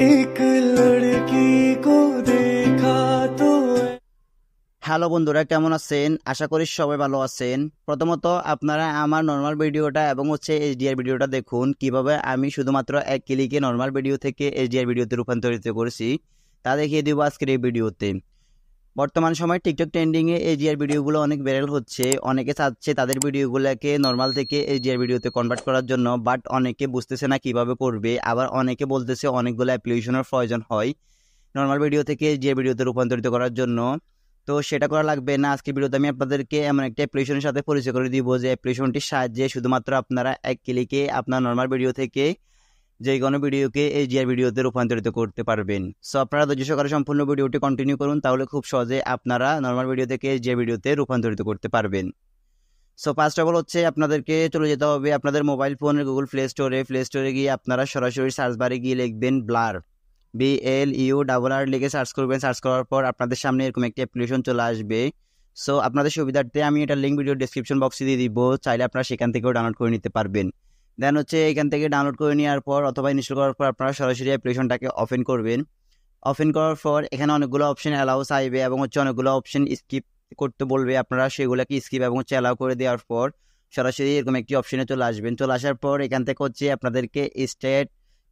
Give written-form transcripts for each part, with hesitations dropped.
एक लड़की को देखा तो হ্যালো বন্ধুরা, কেমন আছেন? আশা করি সবাই ভালো আছেন। প্রথমত আপনারা আমার নর্মাল ভিডিওটা এবং এইচডিআর ভিডিওটা দেখুন, কিভাবে আমি শুধুমাত্র এক ক্লিকে নর্মাল ভিডিও থেকে এইচডিআর ভিডিওতে রূপান্তরিত করেছি তা দেখিয়ে দিব আজকের এই ভিডিওতে। বর্তমান সময় টিকটক ট্রেন্ডিংয়ে এইচডিআর ভিডিওগুলো অনেক ভাইরাল হচ্ছে। অনেকে চাচ্ছে তাদের ভিডিওগুলোকে নর্মাল থেকে এইচডিআর ভিডিওতে কনভার্ট করার জন্য, বাট অনেকে বুঝতেছে না কিভাবে করবে। আবার অনেকে বলতেছে অনেকগুলো অ্যাপ্লিকেশনের প্রয়োজন হয় নর্মাল ভিডিও থেকে এইচডিআর ভিডিওতে রূপান্তরিত করার জন্য। তো সেটা করা লাগবে না। আজকে ভিডিওতে আমি আপনাদেরকে এমন একটা অ্যাপ্লিকেশনের সাথে পরিচয় করে দিব যে অ্যাপ্লিকেশনটির সাহায্যে শুধুমাত্র আপনারা এক ক্লিকে আপনার নর্মাল ভিডিও থেকে যে কোনো ভিডিওকে এইচডিআর ভিডিওতে রূপান্তরিত করতে পারবেন। সো আপনারা ধৈর্য সহকারে সম্পূর্ণ ভিডিওটি কন্টিনিউ করুন, তাহলে খুব সহজে আপনারা নর্মাল ভিডিও থেকে এইচডিআর ভিডিওতে রূপান্তরিত করতে পারবেন। সো ফার্স্ট অফ অল হচ্ছে আপনাদেরকে চলে যেতে হবে আপনাদের মোবাইল ফোনের গুগল প্লে স্টোরে গিয়ে আপনারা সরাসরি সার্চ বারে গিয়ে লিখবেন ব্লার, BLUR লিখে সার্চ করবেন। সার্চ করার পর আপনাদের সামনে এরকম একটি অ্যাপ্লিকেশন চলে আসবে। সো আপনাদের সুবিধার্থে আমি এটার লিঙ্ক ভিডিও ডেসক্রিপশন বক্সে দিয়ে দিব, চাইলে আপনারা সেখান থেকেও ডাউনলোড করে নিতে পারবেন। দেন হচ্ছে এখান থেকে ডাউনলোড করে নেওয়ার পর অথবা ইনস্টল করার পর আপনারা সরাসরি অ্যাপ্লিকেশনটাকে ওপেন করবেন। ওপেন করার পর এখানে অনেকগুলো অপশন অ্যালাউ চাইবে এবং অনেকগুলো অপশন স্কিপ করতে বলবে। আপনারা সেগুলোকে স্কিপ এবং অ্যালাউ করে দেওয়ার পর সরাসরি এরকম একটি অপশনে চলে আসবেন। চলে আসার পর এখান থেকে আপনাদেরকে স্টার্ট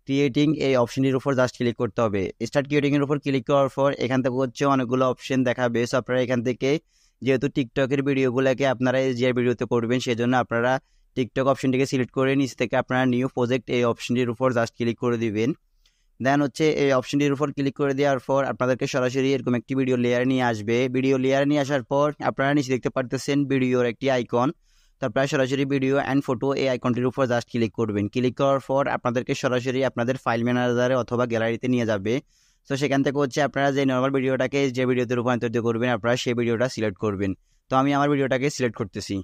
ক্রিয়েটিং এই অপশনটির উপর জাস্ট ক্লিক করতে হবে। স্টার্ট ক্রিয়েটিং এর উপর ক্লিক করার পর এখান থেকে অনেকগুলো অপশন দেখাবে। সো আপনারা এখান থেকে যেহেতু টিকটকের ভিডিওগুলোকে আপনারা এইচডিআর ভিডিওতে করবেন, সেজন্য আপনারা টিকটক অপশনটিকে সিলেক্ট করে নিচ থেকে আপনারা নিউ প্রজেক্ট এই অপশনটির উপর জাস্ট ক্লিক করে দিবেন। দেন এই অপশনটির উপর ক্লিক করে দেওয়ার পর আপনাদেরকে সরাসরি এরকম একটি ভিডিও লেয়ার নিয়ে আসবে। ভিডিও লেয়ার নিয়ে আসার পর আপনারা নিচে দেখতে পারতেছেন ভিডিওর একটি আইকন। তো আপনারা সরাসরি ভিডিও অ্যান্ড ফটো এই আইকনটির উপর জাস্ট ক্লিক করবেন। ক্লিক করার পর আপনাদেরকে সরাসরি আপনাদের ফাইল ম্যানেজারে অথবা গ্যালারিতে নিয়ে যাবে। তো সেখান থেকে আপনারা যে নর্মাল ভিডিওটাকে যে ভিডিওতে রূপান্তরিত করবেন আপনারা সেই ভিডিওটা সিলেক্ট করবেন। তো আমি আমার ভিডিওটাকে সিলেক্ট করতেছি।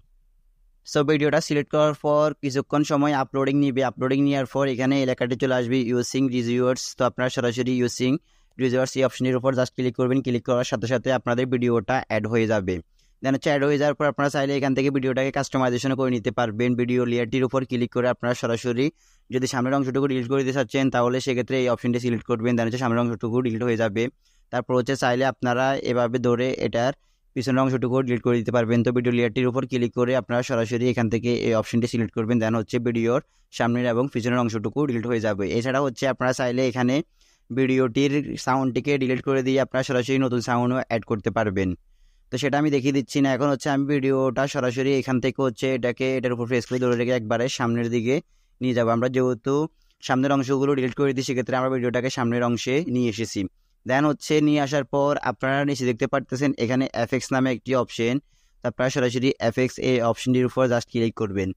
সো ভিডিওটা সিলেক্ট করার পর কিছুক্ষণ সময় আপলোডিং নিবে। আপলোডিং নেওয়ার পর এখানে এলাকাটি চলে আসবে ইউজিং রিভিউয়ার্স। তো আপনারা সরাসরি ইউজিং রিভিউয়ার্স এই অপশনের উপর জাস্ট ক্লিক করবেন। ক্লিক করার সাথে সাথে আপনাদের ভিডিওটা অ্যাড হয়ে যাবে। দেন অ্যাড হয়ে যাওয়ার পর আপনারা চাইলে এখান থেকে ভিডিওটাকে কাস্টমাইজেশন করে নিতে পারবেন। ভিডিও লেয়ারটির উপর ক্লিক করে আপনারা সরাসরি যদি সামনের অংশটুকু ডিলিট করে দিতে চাচ্ছেন তাহলে সেক্ষেত্রে এই অপশনটি সিলেক্ট করবেন। দেন সামনের অংশটুকু ডিলিট হয়ে যাবে। তারপর চাইলে আপনারা এভাবে ধরে এটার পিছনের অংশটুকু ডিলিট করে দিতে পারবেন। তো ভিডিও লেয়ারটির উপর ক্লিক করে আপনারা সরাসরি এখান থেকে এই অপশনটি সিলেক্ট করবেন। দেন ভিডিওর সামনের এবং পিছনের অংশটুকু ডিলিট হয়ে যাবে। এছাড়া আপনারা চাইলে এখানে ভিডিওটির সাউন্ডটিকে ডিলিট করে দিয়ে আপনারা সরাসরি নতুন সাউন্ডও অ্যাড করতে পারবেন। তো সেটা আমি দেখিয়ে দিচ্ছি না। এখন আমি ভিডিওটা সরাসরি এখান থেকে এটার উপর প্রেস করে ধরে রেখে একবারে সামনের দিকে নিয়ে যাবো। আমরা যেহেতু সামনের অংশগুলো ডিলিট করে দিই, সেক্ষেত্রে আমরা ভিডিওটাকে সামনের অংশে নিয়ে এসেছি। দেন নিয়ে আসার পর আপনারা নিচে দেখতে পারতেছেন এখানে এফএক্স নামে একটি অপশন। আপনারা সরাসরি এফএক্স এই অপশনটির উপর জাস্ট ক্লিক করবেন।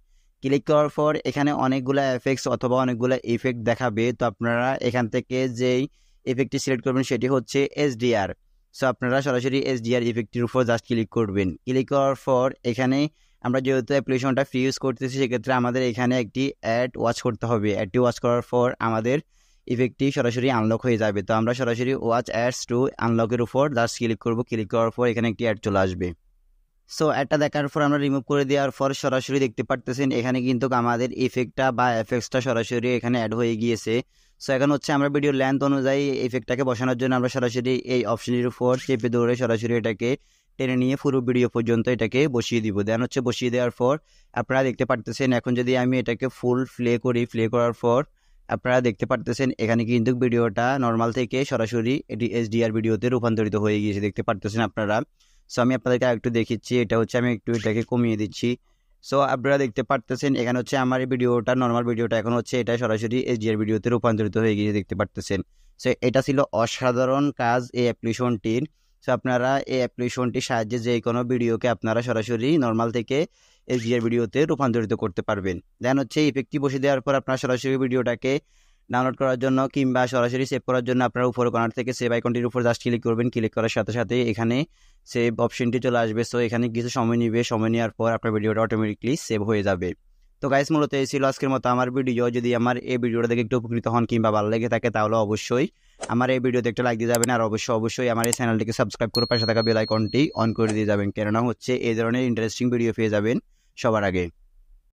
ক্লিক করার পর এখানে অনেকগুলো এফএক্স অথবা অনেকগুলো ইফেক্ট দেখাবে। তো আপনারা এখান থেকে যেই ইফেক্টটি সিলেক্ট করবেন সেটি হচ্ছে এসডিআর। সো আপনারা সরাসরি এসডিআর ইফেক্টটির উপর জাস্ট ক্লিক করবেন। ক্লিক করার পর এখানে আমরা যেহেতু অ্যাপ্লিকেশনটা ফ্রি ইউজ করতেছি, সেক্ষেত্রে আমাদের এখানে একটি অ্যাড ওয়াচ করতে হবে। অ্যাডটি ওয়াচ করার পর আমাদের ইফেক্টটি সরাসরি আনলক হয়ে যাবে। তো আমরা সরাসরি ওয়াচ অ্যাডস টু আনলকের উপর জাস্ট ক্লিক করব। ক্লিক করার পর এখানে একটি অ্যাড চলে আসবে। সো অ্যাডটা দেখার পর আমরা রিমুভ করে দেওয়ার পর সরাসরি দেখতে পারতেছেন এখানে কিন্তু আমাদের ইফেক্টটা বা এফেক্টসটা সরাসরি এখানে অ্যাড হয়ে গিয়েছে। সো এখন আমরা ভিডিও লেন্থ অনুযায়ী ইফেক্টটাকে বসানোর জন্য আমরা সরাসরি এই অপশনের উপর চেপে ধরে সরাসরি এটাকে টেনে নিয়ে পুরো ভিডিও পর্যন্ত এটাকে বসিয়ে দিব। দেন বসিয়ে দেওয়ার পর আপনারা দেখতে পারতেছেন এখন যদি আমি এটাকে ফুল প্লে করি, প্লে করার পর আপনারা দেখতে পারতেছেন এখানে কিন্তু ভিডিওটা নর্মাল থেকে সরাসরি এটি এইচডিআর ভিডিওতে রূপান্তরিত হয়ে গিয়েছে, দেখতে পারতেছেন আপনারা। সো আমি আপনাদেরকে একটু দেখিচ্ছি। এটা আমি একটু এটাকে কমিয়ে দিচ্ছি। সো আপনারা দেখতে পারতেছেন এখানে আমার এই ভিডিওটা নর্মাল ভিডিওটা এখন এটা সরাসরি এইচডিআর ভিডিওতে রূপান্তরিত হয়ে গিয়েছে, দেখতে পারতেছেন। সো এটা ছিল অসাধারণ কাজ এই অ্যাপ্লিকেশনটির। সো আপনারা এই অ্যাপ্লিকেশনটির সাহায্যে যে কোনো ভিডিওকে আপনারা সরাসরি নর্মাল থেকে এইচডিআর ভিডিওতে রূপান্তরিত করতে পারবেন। দেন ইফেক্টটি বসে দেওয়ার পর আপনারা সরাসরি ভিডিওটাকে ডাউনলোড করার জন্য কিংবা সরাসরি সেভ করার জন্য আপনারা উপর কর্নার থেকে সেভ আইকনটির উপর জাস্ট ক্লিক করবেন। ক্লিক করার সাথে সাথে এখানে সেভ অপশনটি চলে আসবে। সো এখানে কিছু সময় নেবে, সময় নেওয়ার পর আপনার ভিডিওটা অটোমেটিকলি সেভ হয়ে যাবে। তো গাইস, মূলত এই ছিল আজকের মতো আমার ভিডিও। যদি আমার এই ভিডিওটা দেখে একটু উপকৃত হন কিংবা ভালো লেগে থাকে তাহলে অবশ্যই আমার এই ভিডিওতে একটা লাইক দিয়ে যাবেন। আর অবশ্যই আমার এই চ্যানেলটিকে সাবস্ক্রাইব করে পাশে থাকা বেল আইকনটি অন করে দিয়ে যাবেন, কেননা এই ধরনের ইন্টারেস্টিং ভিডিও পেয়ে যাবেন সবার আগে।